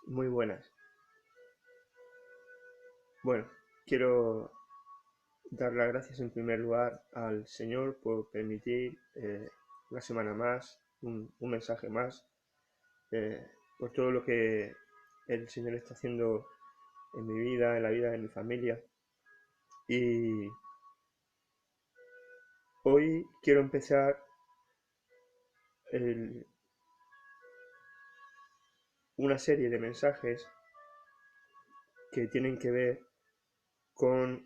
Muy buenas. Bueno, quiero dar las gracias en primer lugar al Señor por permitir una semana más, un mensaje más, por todo lo que el Señor está haciendo en mi vida, en la vida de mi familia. Y hoy quiero empezar el- una serie de mensajes que tienen que ver con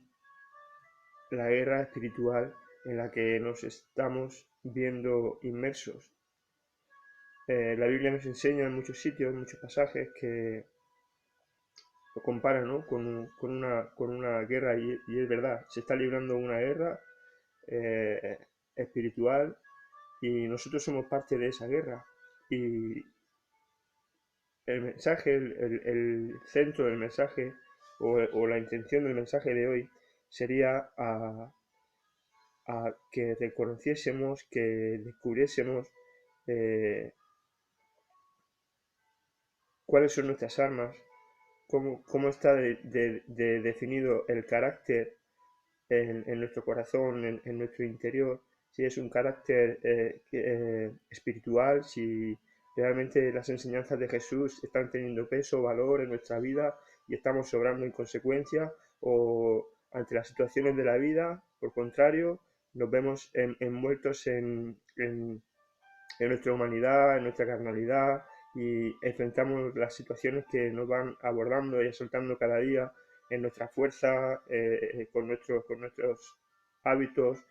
la guerra espiritual en la que nos estamos viendo inmersos. La Biblia nos enseña en muchos sitios, en muchos pasajes, que lo compara, ¿no? con una guerra, y es verdad, se está librando una guerra eh, espiritual, y nosotros somos parte de esa guerra. Y el mensaje, el centro del mensaje, o la intención del mensaje de hoy sería a que reconociésemos, que descubriésemos eh, cuáles son nuestras armas, cómo está de definido el carácter en nuestro corazón, en nuestro interior, si es un carácter espiritual, si realmente las enseñanzas de Jesús están teniendo peso, valor en nuestra vida y estamos sobrando en consecuencia, o ante las situaciones de la vida, por contrario, nos vemos envueltos en nuestra humanidad, en nuestra carnalidad, y enfrentamos las situaciones que nos van abordando y asaltando cada día en nuestra fuerza, con nuestros hábitos,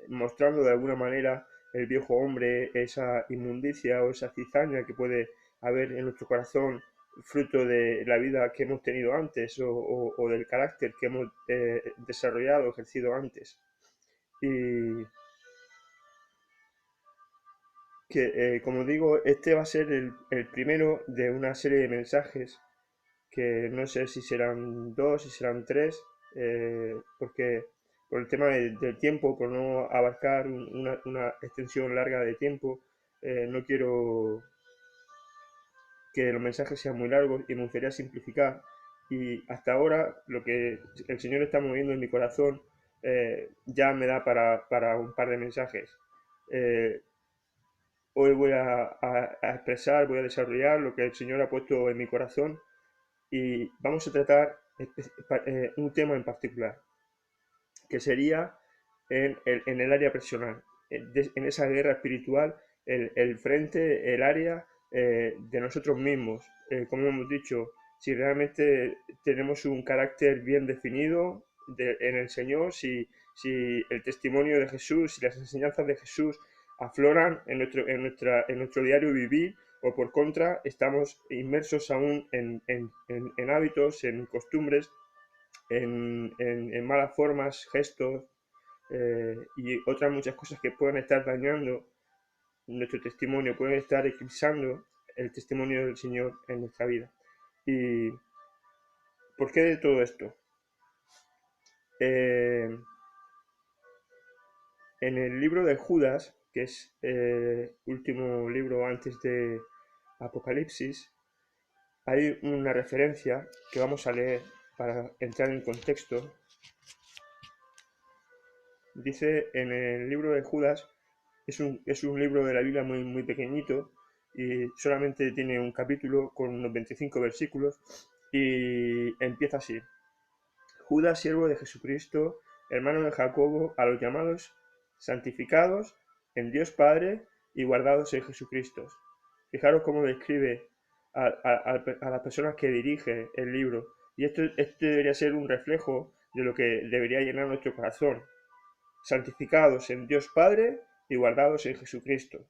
mostrando de alguna manera el viejo hombre, esa inmundicia o esa cizaña que puede haber en nuestro corazón, fruto de la vida que hemos tenido antes, o del carácter que hemos desarrollado, ejercido antes. Y como digo, este va a ser el primero de una serie de mensajes que no sé si serán dos, si serán tres, porque por el tema del tiempo, por no abarcar una extensión larga de tiempo, no quiero que los mensajes sean muy largos y me gustaría simplificar. Y hasta ahora lo que el Señor está moviendo en mi corazón ya me da para un par de mensajes. Eh, Hoy voy a expresar, voy a desarrollar lo que el Señor ha puesto en mi corazón, y vamos a tratar un tema en particular, que sería en el área personal, en esa guerra espiritual, el frente, el área de nosotros mismos. Como hemos dicho, si realmente tenemos un carácter bien definido en el Señor, si el testimonio de Jesús, si las enseñanzas de Jesús afloran en nuestro diario vivir, o por contra estamos inmersos aún en hábitos, en costumbres, en malas formas, gestos, y otras muchas cosas que pueden estar dañando nuestro testimonio, pueden estar eclipsando el testimonio del Señor en nuestra vida. ¿Y por qué de todo esto? Eh, en el libro de Judas, que es el último libro antes de Apocalipsis, hay una referencia que vamos a leer para entrar en contexto. Dice en el libro de Judas, es un libro de la Biblia muy, muy pequeñito, y solamente tiene un capítulo con unos 25 versículos, y empieza así: Judas, siervo de Jesucristo, hermano de Jacobo, a los llamados, santificados en Dios Padre y guardados en Jesucristo. Fijaros cómo describe a las personas que dirige el libro. Y esto debería ser un reflejo de lo que debería llenar nuestro corazón: santificados en Dios Padre y guardados en Jesucristo.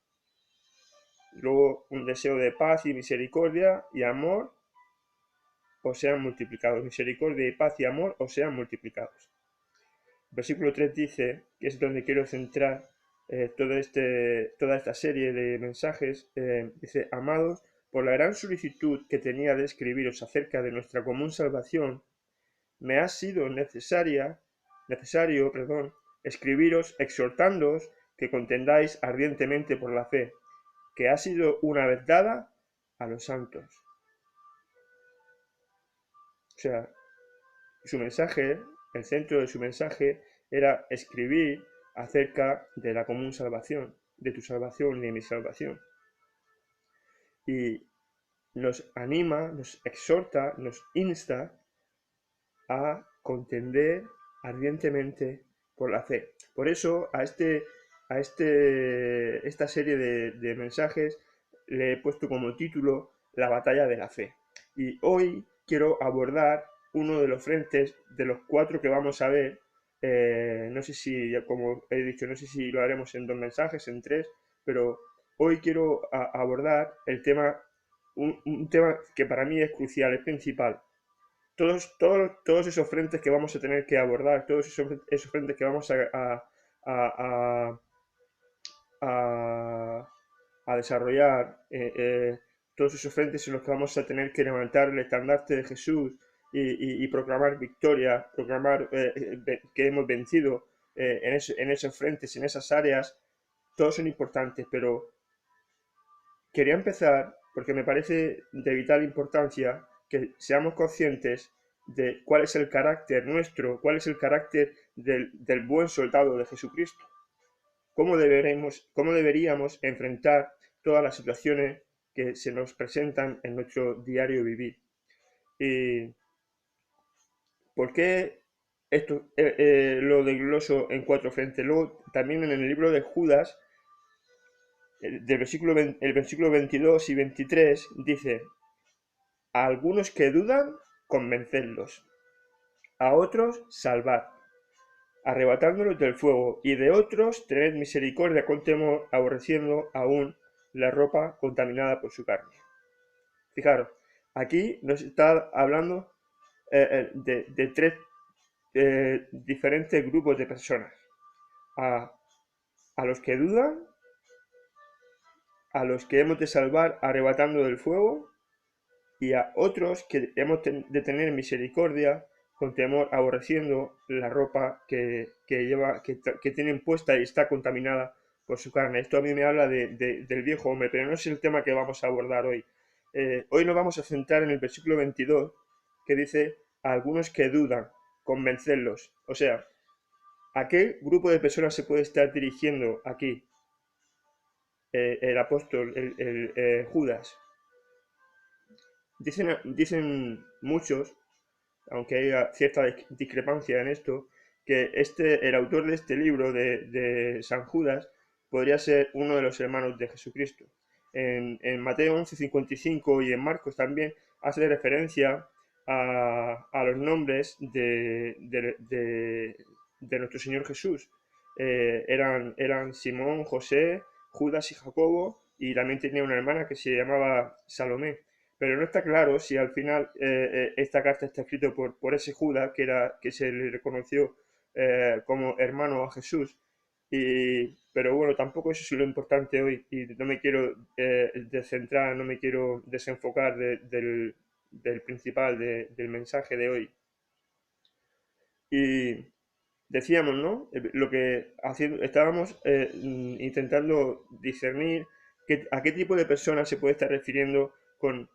Luego, un deseo de paz y misericordia y amor os sean multiplicados. Misericordia y paz y amor os sean multiplicados. Versículo 3 dice, que es donde quiero centrar toda esta serie de mensajes, dice: amados, por la gran solicitud que tenía de escribiros acerca de nuestra común salvación, me ha sido necesario, escribiros exhortándoos que contendáis ardientemente por la fe, que ha sido una vez dada a los santos. sea, su mensaje, el centro de su mensaje era escribir acerca de la común salvación, de tu salvación y de mi salvación. Y nos anima, nos exhorta, nos insta a contender ardientemente por la fe. Por eso esta serie de mensajes le he puesto como título La batalla de la fe. Y hoy quiero abordar uno de los frentes de los 4 que vamos a ver. No sé si, como he dicho, no sé si lo haremos en 2 mensajes, en 3, pero hoy quiero abordar el tema, un tema que para mí es crucial, es principal. Todos esos frentes que vamos a tener que abordar, todos esos frentes que vamos a, a- a desarrollar, todos esos frentes en los que vamos a tener que levantar el estandarte de Jesús y proclamar victoria, proclamar que hemos vencido en esos frentes, en esas áreas, todos son importantes, pero quería empezar porque me parece de vital importancia que seamos conscientes de cuál es el carácter nuestro, cuál es el carácter del buen soldado de Jesucristo. Cómo deberíamos enfrentar todas las situaciones que se nos presentan en nuestro diario vivir. ¿Y por qué esto lo desgloso en 4 frentes? Luego, también en el libro de Judas, el versículo 22 y 23 dice: a algunos que dudan, convencerlos; a otros, salvad, arrebatándolos del fuego; y de otros, tened misericordia con temor, aborreciendo aún la ropa contaminada por su carne. Fijaros, aquí nos está hablando de 3 diferentes grupos de personas. A, a los que dudan, a los que hemos de salvar arrebatando del fuego, y a otros que hemos de tener misericordia con temor, aborreciendo la ropa que tienen puesta y está contaminada por su carne. Esto a mí me habla del viejo hombre, pero no es el tema que vamos a abordar hoy. Hoy nos vamos a centrar en el versículo 22, que dice: a algunos que dudan, convencerlos. O sea, ¿a qué grupo de personas se puede estar dirigiendo aquí el apóstol, Judas? Dicen muchos, aunque haya cierta discrepancia en esto, que el autor de este libro de San Judas podría ser uno de los hermanos de Jesucristo. En Mateo 11:55 y en Marcos también hace referencia a los nombres de nuestro Señor Jesús. Eran Simón, José, Judas y Jacobo, y también tenía una hermana que se llamaba Salomé. Pero no está claro si al final esta carta está escrita por ese Judas que se le reconoció como hermano a Jesús. Pero bueno, tampoco eso es lo importante hoy, y no me quiero descentrar, no me quiero desenfocar del principal, del mensaje de hoy. Y decíamos, ¿no? Estábamos intentando discernir a qué tipo de personas se puede estar refiriendo con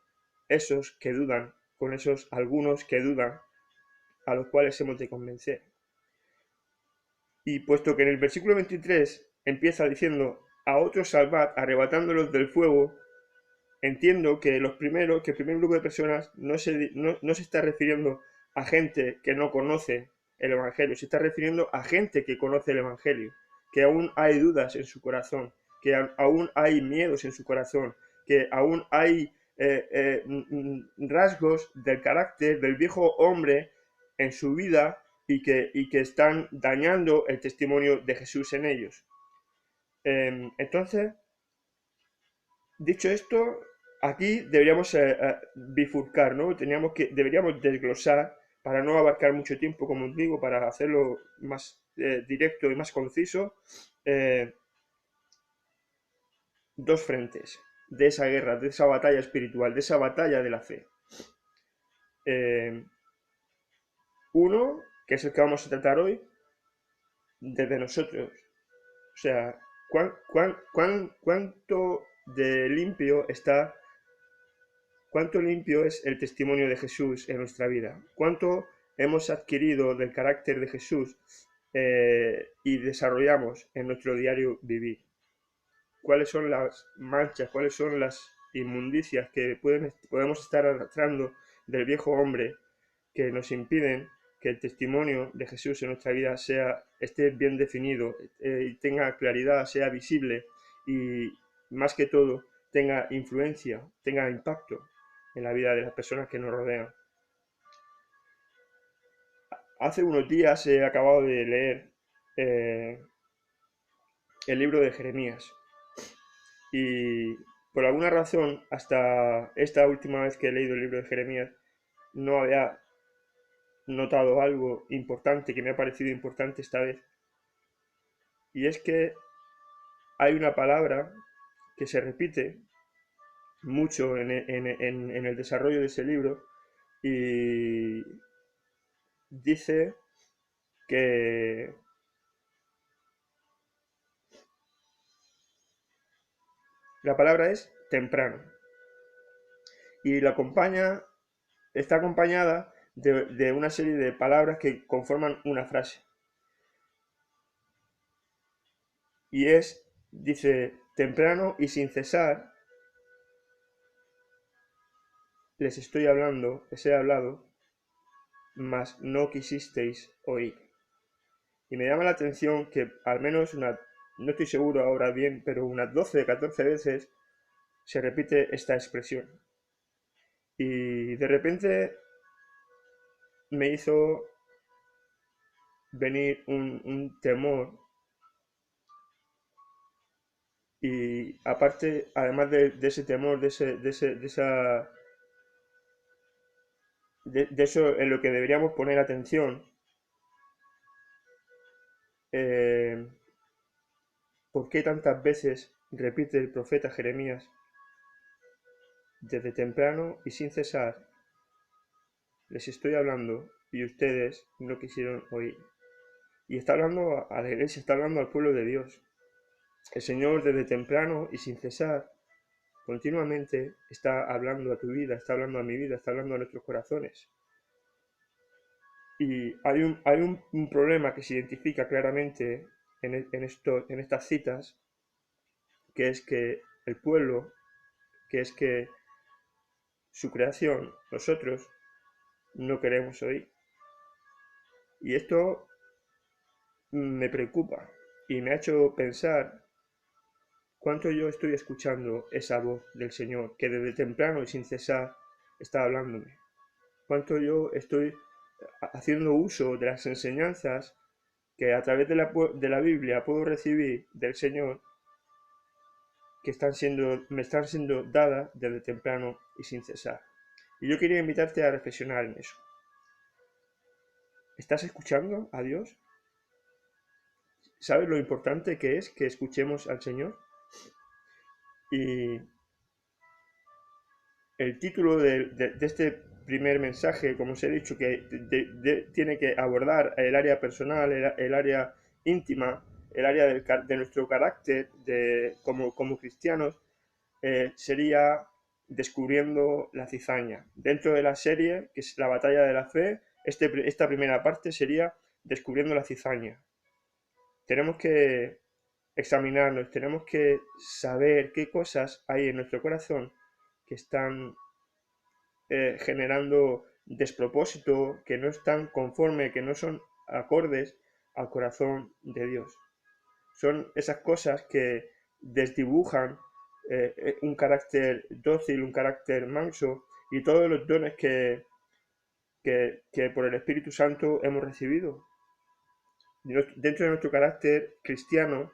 esos que dudan, con esos algunos que dudan, a los cuales hemos de convencer. Y puesto que en el versículo 23 empieza diciendo: a otros salvad, arrebatándolos del fuego, entiendo que el primer grupo de personas no se está refiriendo a gente que no conoce el Evangelio, se está refiriendo a gente que conoce el Evangelio, que aún hay dudas en su corazón, que aún hay miedos en su corazón, que aún hay rasgos del carácter del viejo hombre en su vida y que están dañando el testimonio de Jesús en ellos. Entonces, dicho esto, aquí deberíamos bifurcar, ¿no? Deberíamos desglosar, para no abarcar mucho tiempo, como os digo, para hacerlo más directo y más conciso, eh, 2 frentes de esa guerra, de esa batalla espiritual, de esa batalla de la fe. Uno, que es el que vamos a tratar hoy, desde nosotros. O sea, ¿cuánto de limpio está ¿Cuánto limpio es el testimonio de Jesús en nuestra vida? ¿Cuánto hemos adquirido del carácter de Jesús y desarrollamos en nuestro diario vivir? ¿Cuáles son las manchas, cuáles son las inmundicias que podemos estar arrastrando del viejo hombre que nos impiden que el testimonio de Jesús en nuestra vida esté bien definido, tenga claridad, sea visible y, más que todo, tenga influencia, tenga impacto en la vida de las personas que nos rodean? Hace unos días he acabado de leer eh, el libro de Jeremías y por alguna razón, hasta esta última vez que he leído el libro de Jeremías, no había notado algo importante que me ha parecido importante esta vez. Y es que hay una palabra que se repite mucho en el desarrollo de ese libro y dice que la palabra es temprano y está acompañada de una serie de palabras que conforman una frase. Y dice, temprano y sin cesar les estoy hablando, les he hablado, mas no quisisteis oír. Y me llama la atención que al menos no estoy seguro ahora bien, pero unas 12 o 14 veces se repite esta expresión. Y de repente me hizo venir un temor y aparte, además de ese temor, de eso en lo que deberíamos poner atención, eh, ¿por qué tantas veces repite el profeta Jeremías desde temprano y sin cesar? Les estoy hablando y ustedes no quisieron oír. Y está hablando a la iglesia, está hablando al pueblo de Dios. El Señor desde temprano y sin cesar, continuamente está hablando a tu vida, está hablando a mi vida, está hablando a nuestros corazones. Y hay un problema que se identifica claramente en estas citas, que es que el pueblo, que es que su creación, nosotros, no queremos oír. Y esto me preocupa y me ha hecho pensar cuánto yo estoy escuchando esa voz del Señor que desde temprano y sin cesar está hablándome. Cuánto yo estoy haciendo uso de las enseñanzas que a través de la Biblia puedo recibir del Señor, que me están siendo dadas desde temprano y sin cesar. Y yo quería invitarte a reflexionar en eso. ¿Estás escuchando a Dios? ¿Sabes lo importante que es que escuchemos al Señor? Y el título de este primer mensaje, como os he dicho, que tiene que abordar el área personal, el área íntima, el área de nuestro carácter como cristianos, sería descubriendo la cizaña. Dentro de la serie, que es la batalla de la fe, esta primera parte sería descubriendo la cizaña. Tenemos que examinarnos, tenemos que saber qué cosas hay en nuestro corazón que están generando despropósito, que no están conforme, que no son acordes al corazón de Dios. Son esas cosas que desdibujan un carácter dócil, un carácter manso y todos los dones que por el Espíritu Santo hemos recibido. Dentro de nuestro carácter cristiano,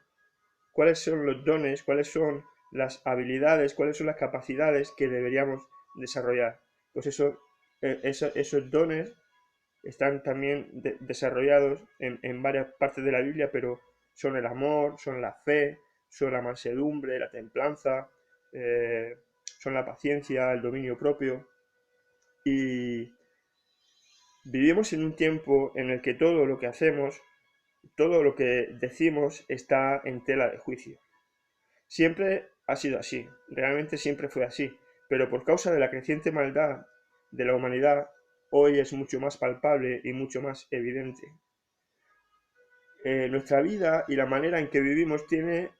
¿cuáles son los dones, cuáles son las habilidades, cuáles son las capacidades que deberíamos desarrollar? Pues esos dones están también desarrollados en varias partes de la Biblia, pero son el amor, son la fe, son la mansedumbre, la templanza, son la paciencia, el dominio propio. Y vivimos en un tiempo en el que todo lo que hacemos, todo lo que decimos está en tela de juicio. Siempre ha sido así, realmente siempre fue así, pero por causa de la creciente maldad de la humanidad, hoy es mucho más palpable y mucho más evidente. Nuestra vida y la manera en que vivimos tiene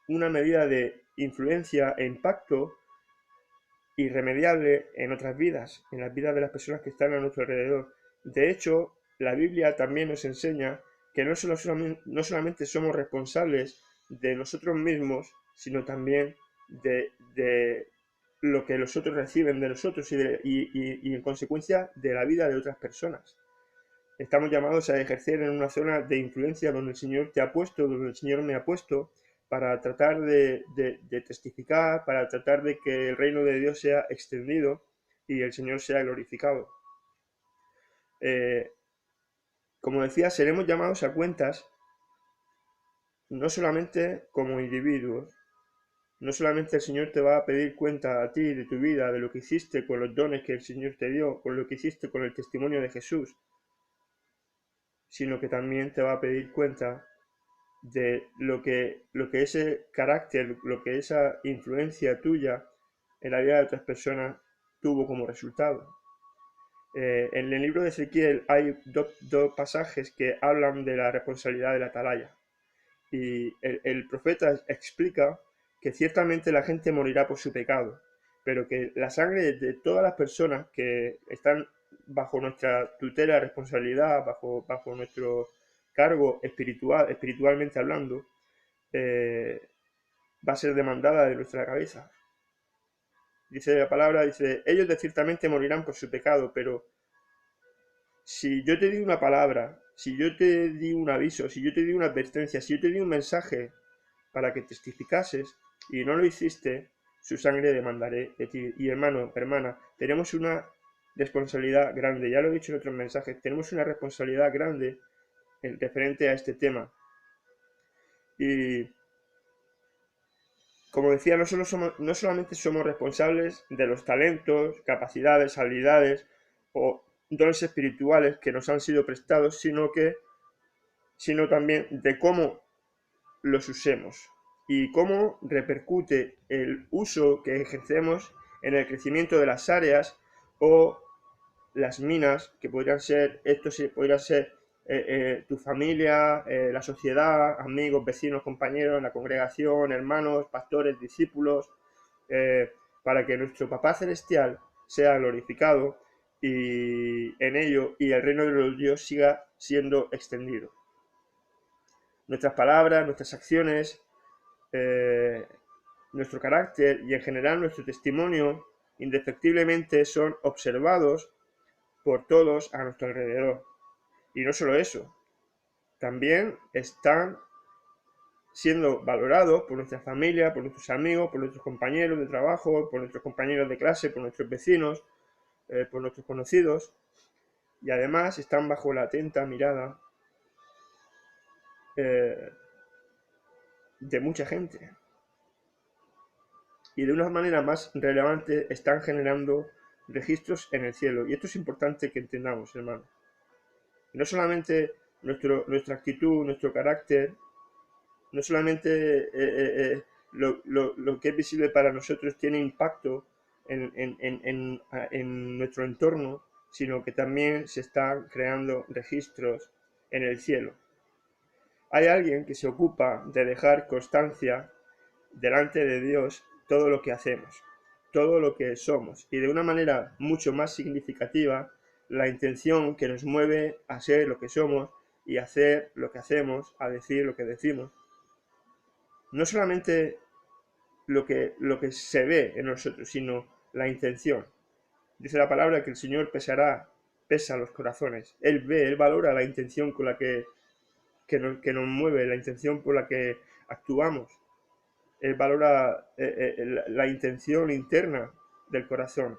una medida de influencia e impacto irremediable en otras vidas, en las vidas de las personas que están a nuestro alrededor. De hecho, la Biblia también nos enseña que no solamente somos responsables de nosotros mismos, sino también de lo que los otros reciben de nosotros y en consecuencia de la vida de otras personas. Estamos llamados a ejercer en una zona de influencia donde el Señor te ha puesto, donde el Señor me ha puesto, para tratar de testificar, para tratar de que el reino de Dios sea extendido y el Señor sea glorificado. Como decía, seremos llamados a cuentas no solamente como individuos, no solamente el Señor te va a pedir cuenta a ti de tu vida, de lo que hiciste con los dones que el Señor te dio, con lo que hiciste con el testimonio de Jesús, sino que también te va a pedir cuenta de lo que ese carácter, lo que esa influencia tuya en la vida de otras personas tuvo como resultado. En el libro de Ezequiel hay dos pasajes que hablan de la responsabilidad de la atalaya. Y el profeta explica que ciertamente la gente morirá por su pecado, pero que la sangre de todas las personas que están bajo nuestra tutela, responsabilidad, bajo nuestro cargo espiritualmente hablando, va a ser demandada de nuestra cabeza. Dice la palabra, dice, ellos de ciertamente morirán por su pecado, pero si yo te di una palabra, si yo te di un aviso, si yo te di una advertencia, si yo te di un mensaje para que testificases y no lo hiciste, su sangre demandaré de ti. Y hermano, hermana, tenemos una responsabilidad grande, ya lo he dicho en otros mensajes, tenemos una responsabilidad grande en referente a este tema. Y como decía, no solamente somos responsables de los talentos, capacidades, habilidades o dones espirituales que nos han sido prestados, sino también de cómo los usemos y cómo repercute el uso que ejercemos en el crecimiento de las áreas o las minas, que podrían ser, esto sí, podría ser tu familia, la sociedad, amigos, vecinos, compañeros, la congregación, hermanos, pastores, discípulos, para que nuestro Papá Celestial sea glorificado y en ello y el reino de los Dios siga siendo extendido. Nuestras palabras, nuestras acciones, nuestro carácter y en general nuestro testimonio indefectiblemente son observados por todos a nuestro alrededor. Y no solo eso, también están siendo valorados por nuestra familia, por nuestros amigos, por nuestros compañeros de trabajo, por nuestros compañeros de clase, por nuestros vecinos, por nuestros conocidos, y además están bajo la atenta mirada de mucha gente. Y de una manera más relevante están generando registros en el cielo. Y esto es importante que entendamos, hermano. No solamente nuestra actitud, nuestro carácter, no solamente lo que es visible para nosotros tiene impacto en nuestro entorno, sino que también se están creando registros en el cielo. Hay alguien que se ocupa de dejar constancia delante de Dios todo lo que hacemos, todo lo que somos, y de una manera mucho más significativa, la intención que nos mueve a ser lo que somos y a hacer lo que hacemos, a decir lo que decimos. No solamente lo que se ve en nosotros, sino la intención. Dice la palabra que el Señor pesa los corazones. Él ve, Él valora la intención con la que nos mueve, la intención por la que actuamos. Él valora la intención interna del corazón.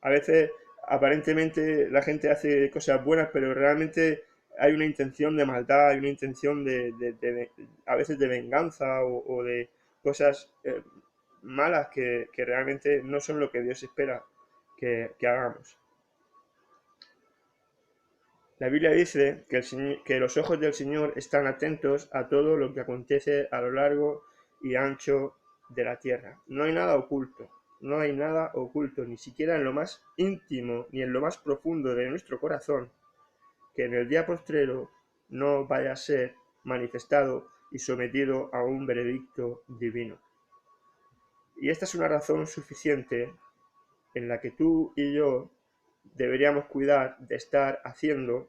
A veces, aparentemente, la gente hace cosas buenas, pero realmente hay una intención de maldad, hay una intención a veces de venganza o de cosas malas que realmente no son lo que Dios espera que hagamos. La Biblia dice que los ojos del Señor están atentos a todo lo que acontece a lo largo y ancho de la tierra. No hay nada oculto, no hay nada oculto, ni siquiera en lo más íntimo, ni en lo más profundo de nuestro corazón, que en el día postrero no vaya a ser manifestado y sometido a un veredicto divino. Y esta es una razón suficiente en la que tú y yo deberíamos cuidar de estar haciendo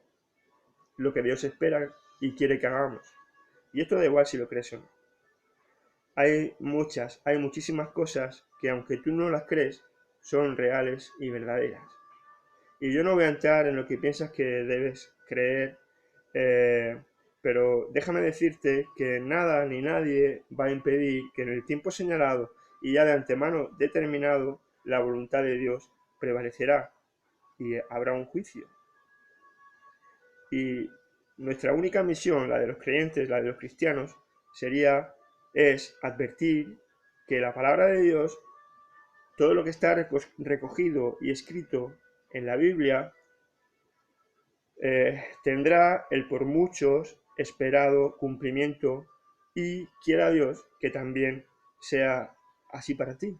lo que Dios espera y quiere que hagamos. Y esto da igual si lo crees o no. Hay muchísimas cosas que aunque tú no las crees, son reales y verdaderas. Y yo no voy a entrar en lo que piensas que debes creer, pero déjame decirte que nada ni nadie va a impedir que en el tiempo señalado y ya de antemano determinado, la voluntad de Dios prevalecerá y habrá un juicio. Y nuestra única misión, la de los creyentes, la de los cristianos, es advertir que la palabra de Dios, todo lo que está recogido y escrito en la Biblia, tendrá el por muchos esperado cumplimiento y quiera Dios que también sea así para ti.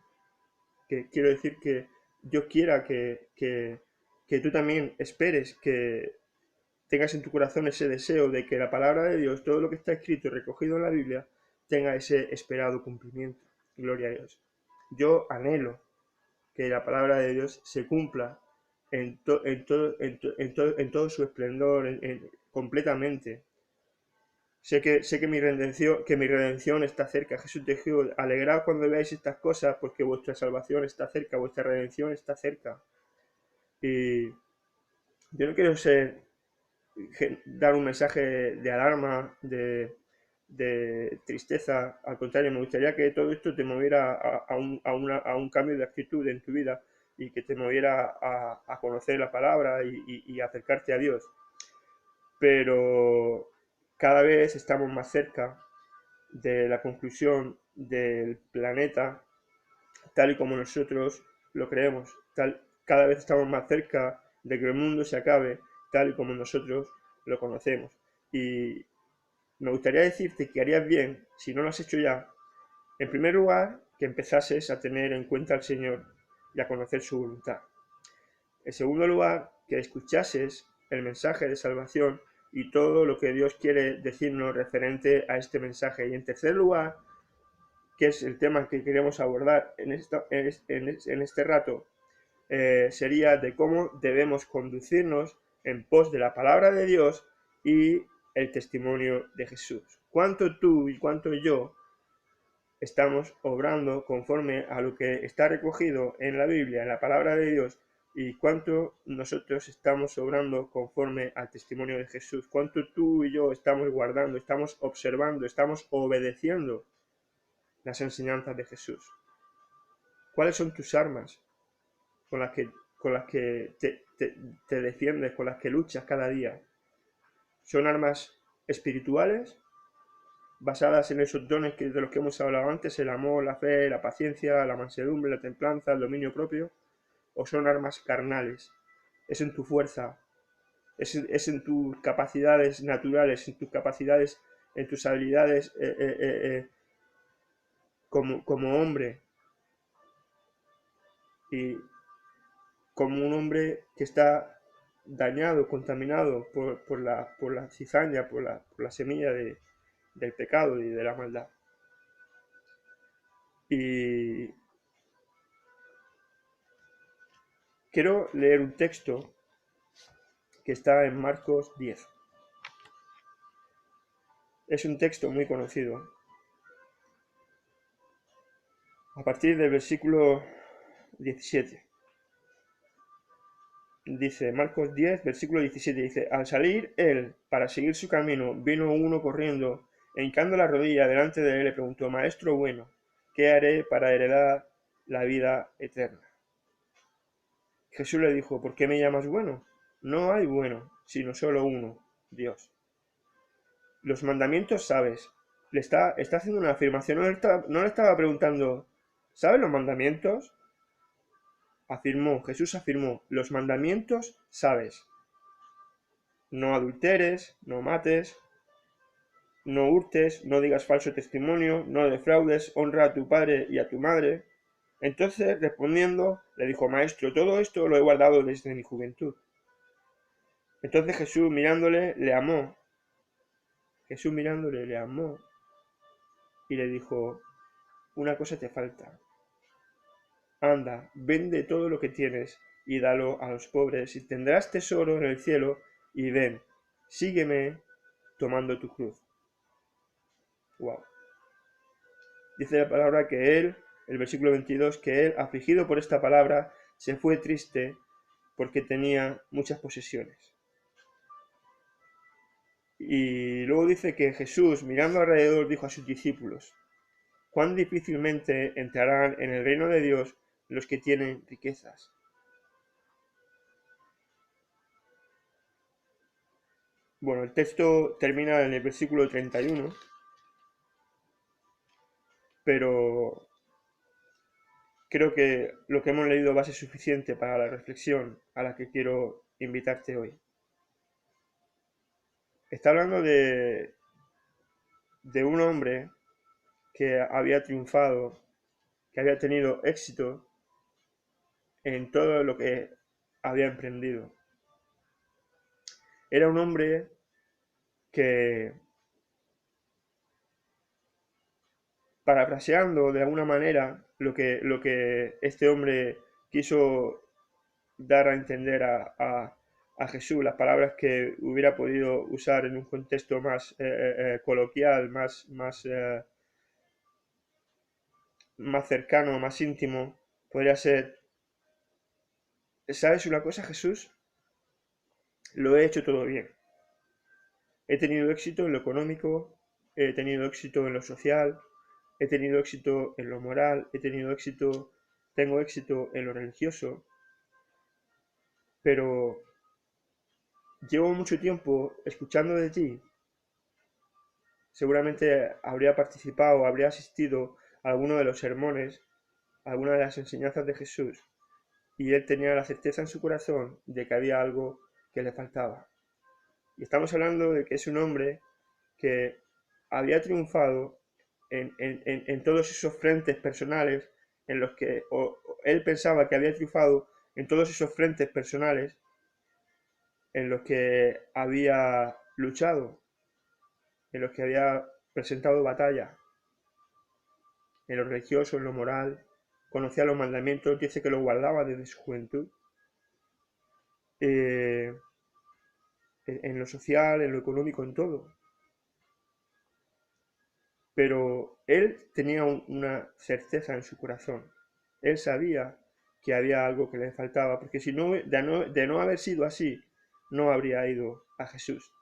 Que quiero decir que yo quiera que tú también esperes, que tengas en tu corazón ese deseo de que la palabra de Dios, todo lo que está escrito y recogido en la Biblia, tenga ese esperado cumplimiento. Gloria a Dios. Yo anhelo que la palabra de Dios se cumpla en todo su esplendor, completamente. Sé que mi redención está cerca. Jesús dijo, alegraos cuando veáis estas cosas, porque vuestra salvación está cerca, vuestra redención está cerca. Y yo no quiero dar un mensaje de alarma, de tristeza. Al contrario, me gustaría que todo esto te moviera a un cambio de actitud en tu vida y que te moviera a conocer la palabra y acercarte a Dios. Pero cada vez estamos más cerca de la conclusión del planeta tal y como nosotros lo creemos. Cada vez estamos más cerca de que el mundo se acabe tal y como nosotros lo conocemos. Y me gustaría decirte que harías bien, si no lo has hecho ya, en primer lugar, que empezases a tener en cuenta al Señor y a conocer su voluntad. En segundo lugar, que escuchases el mensaje de salvación y todo lo que Dios quiere decirnos referente a este mensaje. Y en tercer lugar, que es el tema que queremos abordar en este rato, sería de cómo debemos conducirnos en pos de la palabra de Dios y el testimonio de Jesús. Cuánto tú y cuánto yo estamos obrando conforme a lo que está recogido en la Biblia, en la palabra de Dios, y cuánto nosotros estamos obrando conforme al testimonio de Jesús. Cuánto tú y yo estamos guardando, estamos observando, estamos obedeciendo las enseñanzas de Jesús. ¿Cuáles son tus armas con las que te defiendes, con las que luchas cada día? ¿Son armas espirituales basadas en esos dones de los que hemos hablado antes, el amor, la fe, la paciencia, la mansedumbre, la templanza, el dominio propio? ¿O son armas carnales? Es en tu fuerza, es en tus capacidades naturales, en tus capacidades, en tus habilidades como hombre, y como un hombre que está dañado, contaminado por la cizaña, por la semilla del pecado y de la maldad. Y quiero leer un texto que está en Marcos 10. Es un texto muy conocido. A partir del versículo 17. Dice, Marcos 10, versículo 17, dice, al salir él para seguir su camino, vino uno corriendo, e hincando la rodilla delante de él, le preguntó, Maestro bueno, ¿qué haré para heredar la vida eterna? Jesús le dijo, ¿por qué me llamas bueno? No hay bueno, sino solo uno, Dios. Los mandamientos sabes. Está haciendo una afirmación, no le estaba preguntando, ¿sabes los mandamientos? Jesús afirmó, los mandamientos sabes. No adulteres, no mates, no hurtes, no digas falso testimonio, no defraudes, honra a tu padre y a tu madre. Entonces, respondiendo, le dijo, Maestro, todo esto lo he guardado desde mi juventud. Entonces Jesús mirándole, le amó. Jesús mirándole, le amó y le dijo, una cosa te falta. Anda, vende todo lo que tienes y dalo a los pobres y tendrás tesoro en el cielo y ven, sígueme tomando tu cruz. Wow. Dice la palabra que él, el versículo 22, que él, afligido por esta palabra, se fue triste porque tenía muchas posesiones. Y luego dice que Jesús, mirando alrededor, dijo a sus discípulos, cuán difícilmente entrarán en el reino de Dios los que tienen riquezas. Bueno, el texto termina en el versículo 31, pero creo que lo que hemos leído va a ser suficiente para la reflexión a la que quiero invitarte hoy. Está hablando de un hombre que había triunfado, que había tenido éxito en todo lo que había emprendido. Era un hombre que, parafraseando de alguna manera lo que este hombre quiso dar a entender a Jesús, las palabras que hubiera podido usar en un contexto más coloquial, más cercano, más íntimo, podría ser, ¿sabes una cosa, Jesús? Lo he hecho todo bien. He tenido éxito en lo económico, he tenido éxito en lo social, he tenido éxito en lo moral, tengo éxito en lo religioso, pero llevo mucho tiempo escuchando de ti. Seguramente habría participado, habría asistido a alguno de los sermones, a alguna de las enseñanzas de Jesús, y él tenía la certeza en su corazón de que había algo que le faltaba. Y estamos hablando de que es un hombre que había triunfado en todos esos frentes personales en los que él pensaba que había triunfado en todos esos frentes personales en los que había luchado, en los que había presentado batalla, en lo religioso, en lo moral, conocía los mandamientos, dice que los guardaba desde su juventud, eh, en lo social, en lo económico, en todo. Pero él tenía una certeza en su corazón. Él sabía que había algo que le faltaba, porque si no, de no haber sido así, no habría ido a Jesús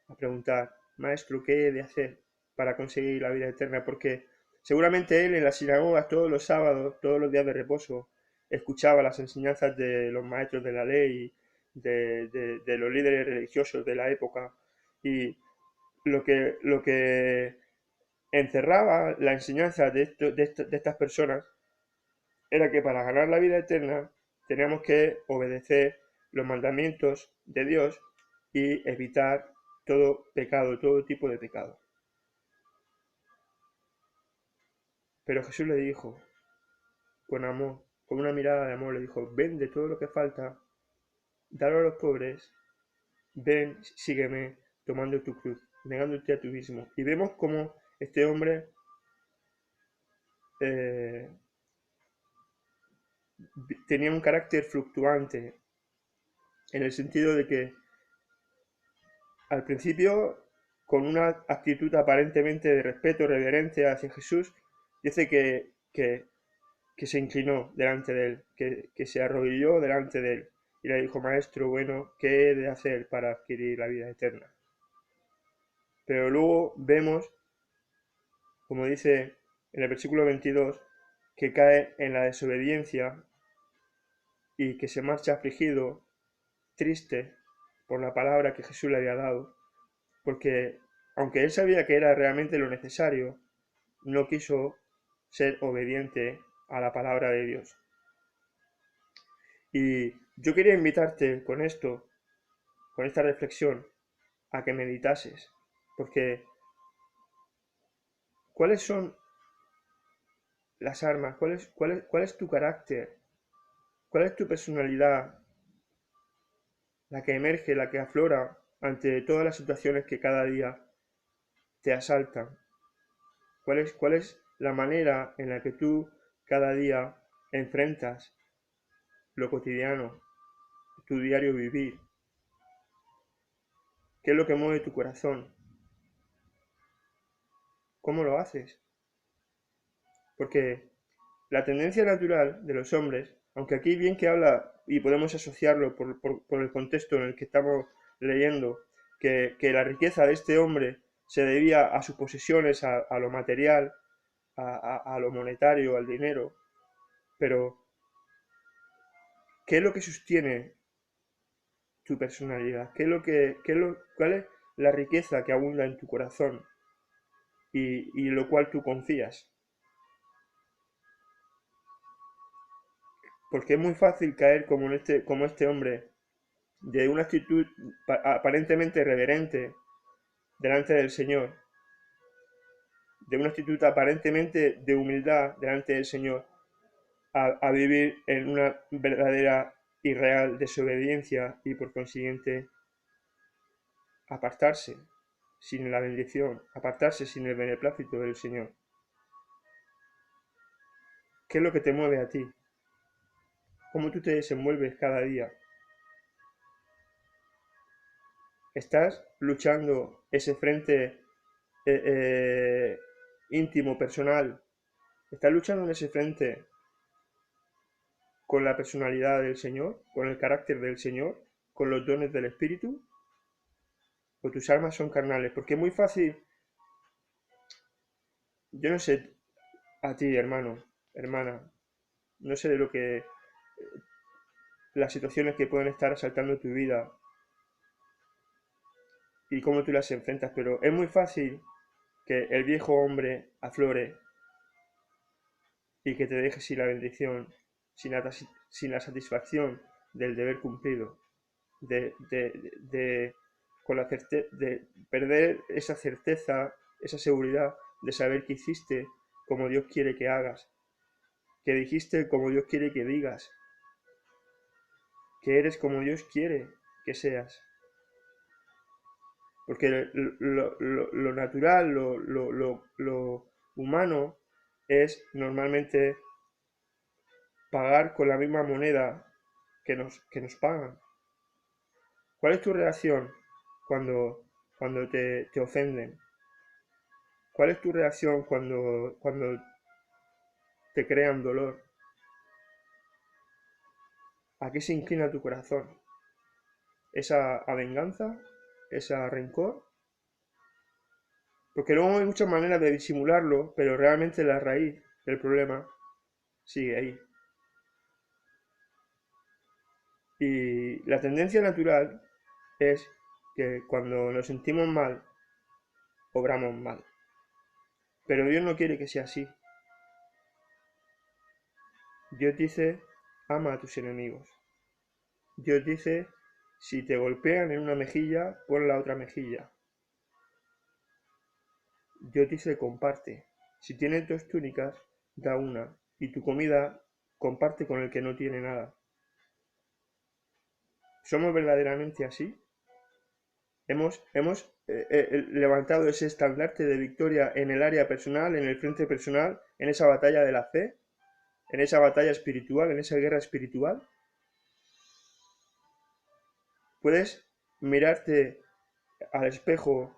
a preguntar, Maestro, ¿qué he de hacer para conseguir la vida eterna? Porque seguramente él en las sinagogas todos los sábados, todos los días de reposo, escuchaba las enseñanzas de los maestros de la ley, de los líderes religiosos de la época, y lo que encerraba la enseñanza de estas personas era que para ganar la vida eterna teníamos que obedecer los mandamientos de Dios y evitar todo pecado, todo tipo de pecado. Pero Jesús le dijo, con amor, con una mirada de amor, le dijo, vende todo lo que falta, dalo a los pobres, ven, sígueme, tomando tu cruz, negándote a ti mismo. Y vemos cómo este hombre eh, tenía un carácter fluctuante, en el sentido de que al principio, con una actitud aparentemente de respeto, reverencia hacia Jesús, dice que se inclinó delante de él, que se arrodilló delante de él y le dijo, Maestro, bueno, ¿qué he de hacer para adquirir la vida eterna? Pero luego vemos, como dice en el versículo 22, que cae en la desobediencia y que se marcha afligido, triste, por la palabra que Jesús le había dado, porque aunque él sabía que era realmente lo necesario, no quiso ser obediente a la palabra de Dios. Y yo quería invitarte con esto, con esta reflexión, a que meditases, porque ¿cuáles son las armas? ¿Cuál es tu carácter? ¿Cuál es tu personalidad? La que emerge, la que aflora ante todas las situaciones que cada día te asaltan. ¿Cuál es la manera en la que tú cada día enfrentas lo cotidiano, tu diario vivir? ¿Qué es lo que mueve tu corazón? ¿Cómo lo haces? Porque la tendencia natural de los hombres, aunque aquí bien que habla y podemos asociarlo por el contexto en el que estamos leyendo, que la riqueza de este hombre se debía a sus posesiones, a lo material, a lo monetario, al dinero, pero ¿qué es lo que sostiene tu personalidad? ¿Cuál es la riqueza que abunda en tu corazón y en lo cual tú confías? Porque es muy fácil caer como este hombre, de una actitud aparentemente reverente delante del Señor, de una actitud aparentemente de humildad delante del Señor, a vivir en una verdadera y real desobediencia y por consiguiente apartarse sin la bendición, apartarse sin el beneplácito del Señor. ¿Qué es lo que te mueve a ti? ¿Cómo tú te desenvuelves cada día? ¿Estás luchando ese frente íntimo, personal? ¿Estás luchando en ese frente con la personalidad del Señor, con el carácter del Señor, con los dones del Espíritu? ¿O tus armas son carnales? Porque es muy fácil, yo no sé a ti, hermano, hermana, no sé de lo que las situaciones que pueden estar asaltando tu vida y cómo tú las enfrentas, pero es muy fácil que el viejo hombre aflore y que te deje sin la bendición, sin la satisfacción del deber cumplido, de, con de perder esa certeza, esa seguridad de saber que hiciste como Dios quiere que hagas, que dijiste como Dios quiere que digas, que eres como Dios quiere que seas. Porque lo natural, lo humano es normalmente pagar con la misma moneda que nos pagan. ¿Cuál es tu reacción cuando te ofenden? ¿Cuál es tu reacción cuando te crean dolor? ¿A qué se inclina tu corazón? ¿Es a venganza? ¿Es a rencor? Porque luego hay muchas maneras de disimularlo, pero realmente la raíz del problema sigue ahí. Y la tendencia natural es que cuando nos sentimos mal, obramos mal. Pero Dios no quiere que sea así. Dios dice, ama a tus enemigos. Dios dice, si te golpean en una mejilla, pon la otra mejilla. Dios dice, comparte. Si tienes dos túnicas, da una. Y tu comida, comparte con el que no tiene nada. ¿Somos verdaderamente así? Hemos levantado ese estandarte de victoria en el área personal, en el frente personal, en esa batalla de la fe, en esa batalla espiritual, en esa guerra espiritual. Puedes mirarte al espejo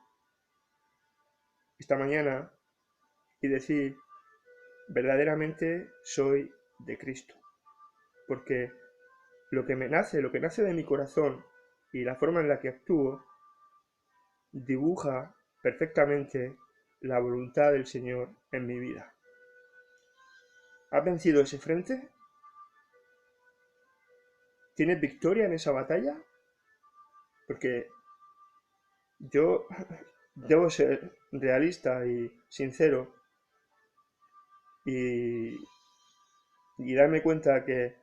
esta mañana y decir, verdaderamente soy de Cristo. Porque lo que nace de mi corazón y la forma en la que actúo, dibuja perfectamente la voluntad del Señor en mi vida. ¿Has vencido ese frente? ¿Tienes victoria en esa batalla? Porque yo debo ser realista y sincero y, y darme cuenta que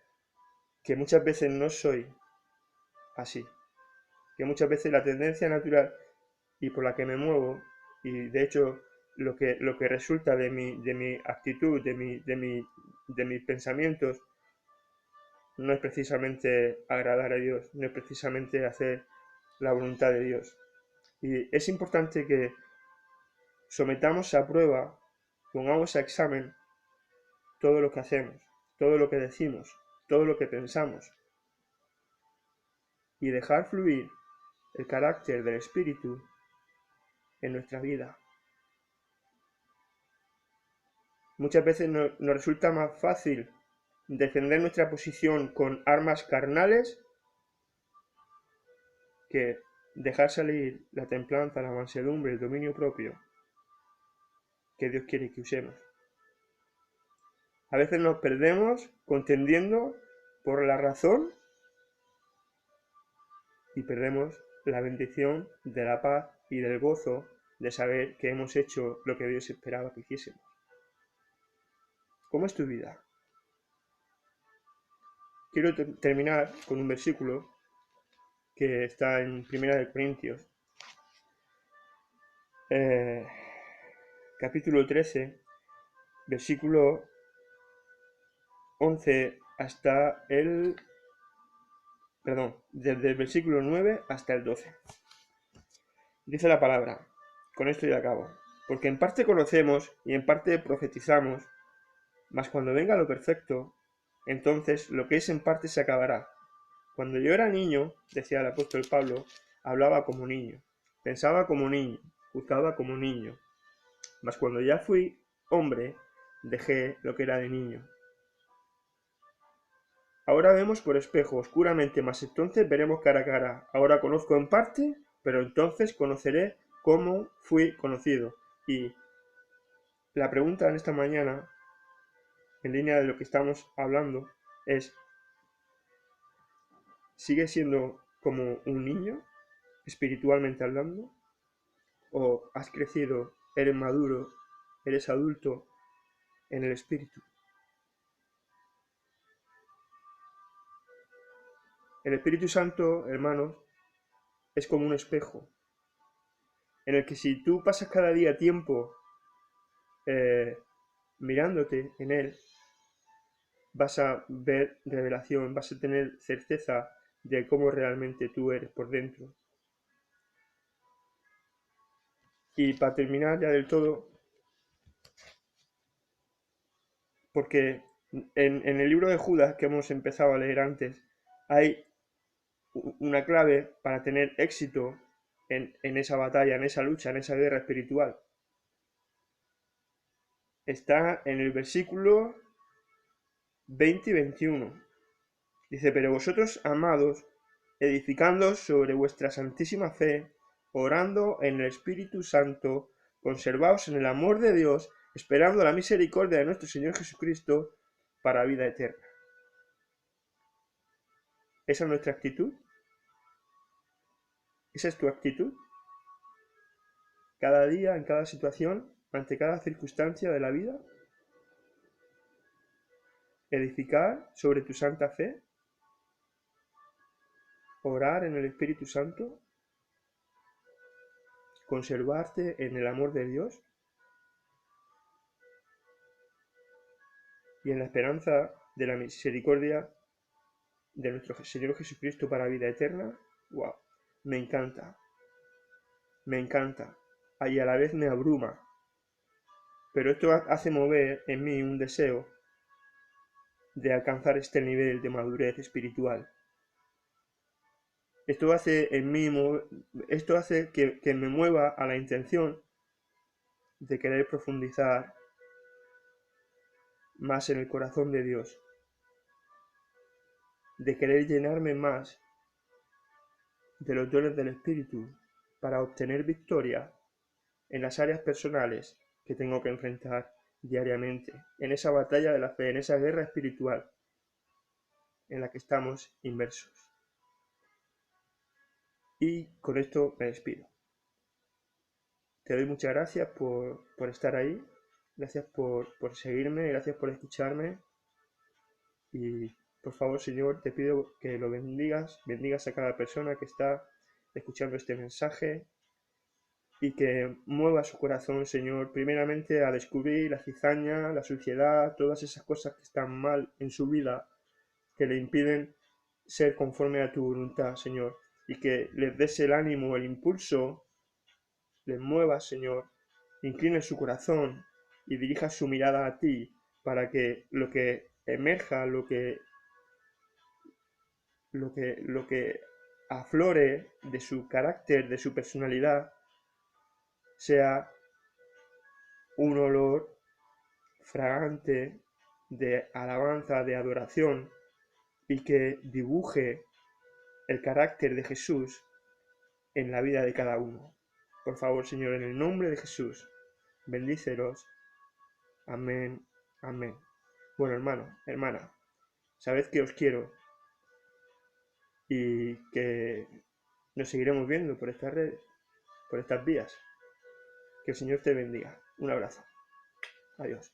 muchas veces no soy así. Que muchas veces la tendencia natural y por la que me muevo, y de hecho lo que resulta de mi actitud, de mis pensamientos, no es precisamente agradar a Dios, no es precisamente hacer la voluntad de Dios. Y es importante que sometamos a prueba, pongamos a examen todo lo que hacemos, todo lo que decimos, todo lo que pensamos, y dejar fluir el carácter del Espíritu en nuestra vida. Muchas veces nos resulta más fácil defender nuestra posición con armas carnales que dejar salir la templanza, la mansedumbre, el dominio propio que Dios quiere que usemos. A veces nos perdemos contendiendo por la razón y perdemos la bendición de la paz y del gozo de saber que hemos hecho lo que Dios esperaba que hiciésemos. ¿Cómo es tu vida? Quiero terminar con un versículo que está en 1 Corintios, capítulo 13, versículo 11 hasta el... Perdón, desde el versículo 9 hasta el 12. Dice la palabra, con esto ya acabo, porque en parte conocemos y en parte profetizamos, mas cuando venga lo perfecto, entonces lo que es en parte se acabará. Cuando yo era niño, decía el apóstol Pablo, hablaba como niño, pensaba como niño, juzgaba como niño, mas cuando ya fui hombre, dejé lo que era de niño. Ahora vemos por espejo oscuramente, mas entonces veremos cara a cara. Ahora conozco en parte, pero entonces conoceré cómo fui conocido. Y la pregunta en esta mañana, en línea de lo que estamos hablando, es, ¿sigues siendo como un niño, espiritualmente hablando? ¿O has crecido, eres maduro, eres adulto en el espíritu? El Espíritu Santo, hermanos, es como un espejo, en el que si tú pasas cada día tiempo mirándote en él, vas a ver revelación, vas a tener certeza de cómo realmente tú eres por dentro. Y para terminar ya del todo, porque en el libro de Judas que hemos empezado a leer antes, hay una clave para tener éxito en esa batalla, en esa lucha, en esa guerra espiritual. Está en el versículo 20 y 21. Dice, pero vosotros, amados, edificando sobre vuestra santísima fe, orando en el Espíritu Santo, conservaos en el amor de Dios, esperando la misericordia de nuestro Señor Jesucristo para vida eterna. ¿Esa es nuestra actitud? ¿Esa es tu actitud? Cada día, en cada situación, ante cada circunstancia de la vida, edificar sobre tu santa fe, orar en el Espíritu Santo, conservarte en el amor de Dios y en la esperanza de la misericordia de nuestro Señor Jesucristo para vida eterna. ¡Wow! Me encanta, me encanta, y a la vez me abruma, pero esto hace mover en mí un deseo de alcanzar este nivel de madurez espiritual. Esto hace en mí, esto hace que me mueva a la intención de querer profundizar más en el corazón de Dios, de querer llenarme más de los dones del Espíritu para obtener victoria en las áreas personales que tengo que enfrentar diariamente, en esa batalla de la fe, en esa guerra espiritual en la que estamos inmersos. Y con esto me despido. Te doy muchas gracias por estar ahí, gracias por seguirme, gracias por escucharme y por favor, Señor, te pido que lo bendigas a cada persona que está escuchando este mensaje y que mueva su corazón, Señor, primeramente a descubrir la cizaña, la suciedad, todas esas cosas que están mal en su vida, que le impiden ser conforme a tu voluntad, Señor, y que les des el ánimo, el impulso, les mueva, Señor, incline su corazón y dirija su mirada a ti, para que lo que emerja, lo que aflore de su carácter, de su personalidad, sea un olor fragante de alabanza, de adoración, y que dibuje el carácter de Jesús en la vida de cada uno. Por favor, Señor, en el nombre de Jesús, bendícelos. Amén, amén. Bueno, hermano, hermana, sabed que os quiero y que nos seguiremos viendo por estas redes, por estas vías. Que el Señor te bendiga. Un abrazo. Adiós.